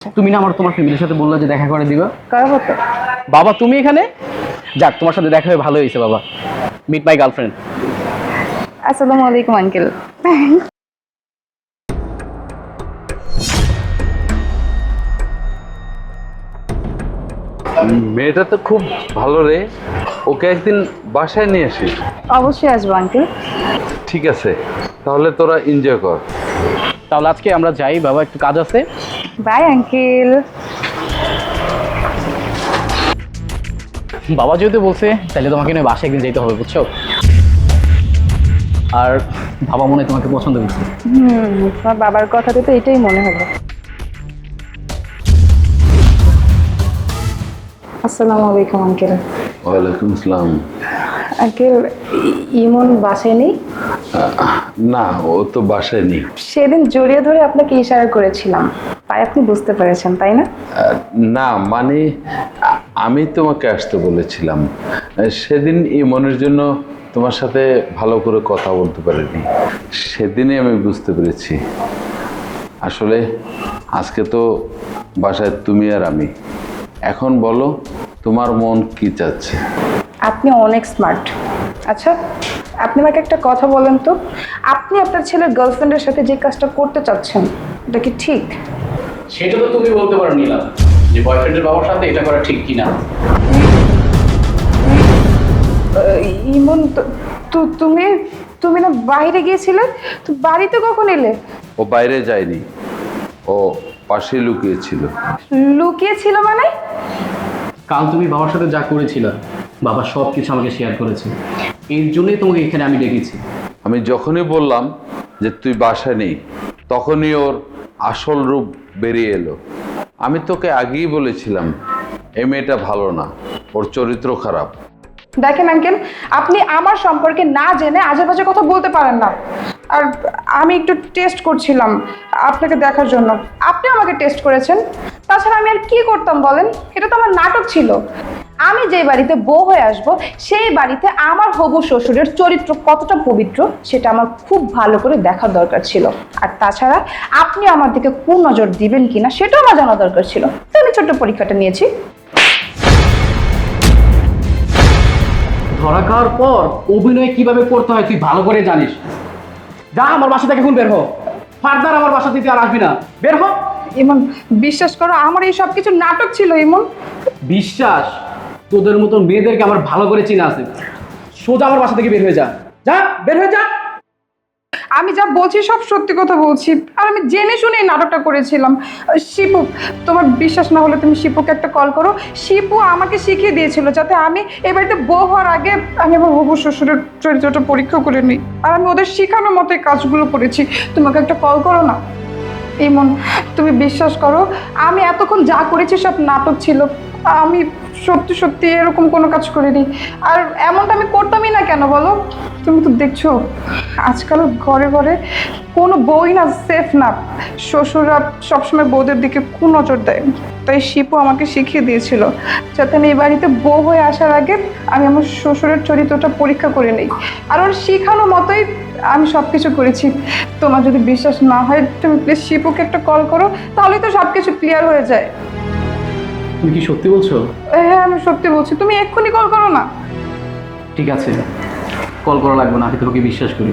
তুমি না তোমার ফ্যামিলির সাথে বললে যে দেখা করে দিবা। করাবো তো। বাবা তুমি এখানে? যাক, তোমার সাথে দেখা হয়ে ভালো হয়েছে বাবা। Meet my girlfriend. আসসালামু আলাইকুম আঙ্কেল। মেয়েটা তো খুব ভালো রে, ওকে একদিন বাসায় নিয়ে আসিস। অবশ্যই আসবো আঙ্কেল। ঠিক আছে, তাহলে তোরা এনজয় কর। তাহলে আজকে আমরা যাই বাবা, একটু কাজ আছে। Bye uncle. বাবা যেহেতু বলছে তাহলে তোমাকে নিয়ে বাসায় একদিন যেতে হবে, বুঝছো? আর বাবা মনে হয় তোমাকে পছন্দ করছে। তোমার বাবার কথাতে তো এটাই মনে হলো। আসসালামু আলাইকুম আঙ্কেল। ওয়ালাইকুম আসসালাম। আঙ্কেল, ইমন বাসায় নেই? না, ও তো বাসায় নেই। সেদিন জড়িয়ে ধরে আপনাকে ইশারা করেছিলাম, তাই আপনি বুঝতে পেরেছেন, তাই না? না মানে আমি তোমাকে আসতে বলেছিলাম। সেদিন ইমনের জন্য তোমার সাথে ভালো করে কথা বলতে পারিনি, সেদিনই আমি বুঝতে পেরেছি। আসলে আজকে তো বাসায় তুমি আর আমি। এখন বলো তোমার মন কি চাচ্ছে? আপনি অনেক স্মার্ট। আচ্ছা, আপনি আমাকে একটা কথা বলেন তো, আপনি আপনার ছেলের গার্লফ্রেন্ডের সাথে যে কাজটা করতে চাচ্ছেন এটা কি ঠিক? সেটা তো তুমি বলতে পারো নীলা, যে বয়ফ্রেন্ডের বাবার সাথে এটা করা ঠিক কিনা। ইমন, তুমি তুমি না বাইরে গিয়েছিলে, তো বাড়িতে কখন এলে? ও বাইরে যায়নি, ও পাশে লুকিয়েছিল। লুকিয়েছিল মানে? কাল তুমি বাবার সাথে যা করেছিল, বাবা সব কিছু আমাকে শেয়ার করেছে। এর জন্যই তোমাকে এখানে আমি ডেকেছি। আমি যখনই বললাম যে তুই বাসায় নেই, তখনই ওর আসল রূপ বেরিয়ে এলো। আমি তোকে আগেই বলেছিলাম এই মেয়েটা ভালো না, ওর চরিত্র খারাপ। দেখেন আঙ্কেল, আপনি আমার সম্পর্কে না জেনে আজে বাজে কথা বলতে পারেন না। আর আমি একটু টেস্ট করছিলাম আপনাকে দেখার জন্য, আপনি আমাকে টেস্ট করেছেন। তাছাড়া আমি আর কি করতাম বলেন? এটা তো আমার নাটক ছিল। আমি যে বাড়িতে বউ হয়ে আসব, সেই বাড়িতে আমার হবু শ্বশুরের চরিত্র কতটা পবিত্র সেটা আমার খুব ভালো করে দেখার দরকার ছিল। আর তাছাড়া আপনি আমার দিকে কুনজর দিবেন কিনা সেটাও আমার জানা দরকার ছিল। তো আমি ছোট্ট পরীক্ষাটা নিয়েছি। ধরা খাওয়ার পর অভিনয় কিভাবে করতে হয় তুই ভালো করে জানিস। যা আমার বাসা থেকে এখন বের হ, ফার্দার আমার বাসা থেকে আর আসবি না, বের হ। ইমন, বিশ্বাস করো আমার এই সব কিছু নাটক ছিল ইমন। বিশ্বাস? তোদের মতো মেয়েদেরকে আমার ভালো করে চেনা আছে। সোজা আমার বাসা থেকে বের হয়ে যা, যা বের হয়ে যা। আমি যা বলছি সব সত্যি কথা বলছি, আর আমি জেনে শুনে এই নাটকটা করেছিলাম। শিপু, তোমার বিশ্বাস না হলে তুমি শিপুকে একটা কল করো। শিপু আমাকে শিখিয়ে দিয়েছিল যাতে আমি এই বাড়িতে বউ হওয়ার আগে আমি আমার হবু শ্বশুরের চরিত্রটা পরীক্ষা করে নিই। আর আমি ওদের শেখানোর মতো এই কাজগুলো করেছি। তোমাকে একটা কল করো না। ইমন, তুমি বিশ্বাস করো আমি এতক্ষণ যা করেছি সব নাটক ছিল। আমি সত্যি সত্যি এরকম কোনো কাজ করিনি। আর এমনটা আমি করতামই না কেন বলো? তুমি তো দেখছো আজকাল ঘরে ঘরে কোনো বউই না সেফ না। শ্বশুররা সবসময় বউদের দিকে কুনজর দেয়। তাই শিপু আমাকে শিখিয়ে দিয়েছিল যাতে আমি এই বাড়িতে বউ হয়ে আসার আগে আমি আমার শ্বশুরের চরিত্রটা পরীক্ষা করে নিই। আর ওর শেখানো মতোই আমি সব কিছু করেছি। তোমার যদি বিশ্বাস না হয় তুমি প্লিজ শিপুকে একটা কল করো, তাহলেই তো সব কিছু ক্লিয়ার হয়ে যায়। তুমি কি সত্যি বলছো? হ্যাঁ, আমি সত্যি বলছি, তুমি এক্ষুনি কল করো না। ঠিক আছে, কল করা লাগবে না, আমি তোকে বিশ্বাস করি।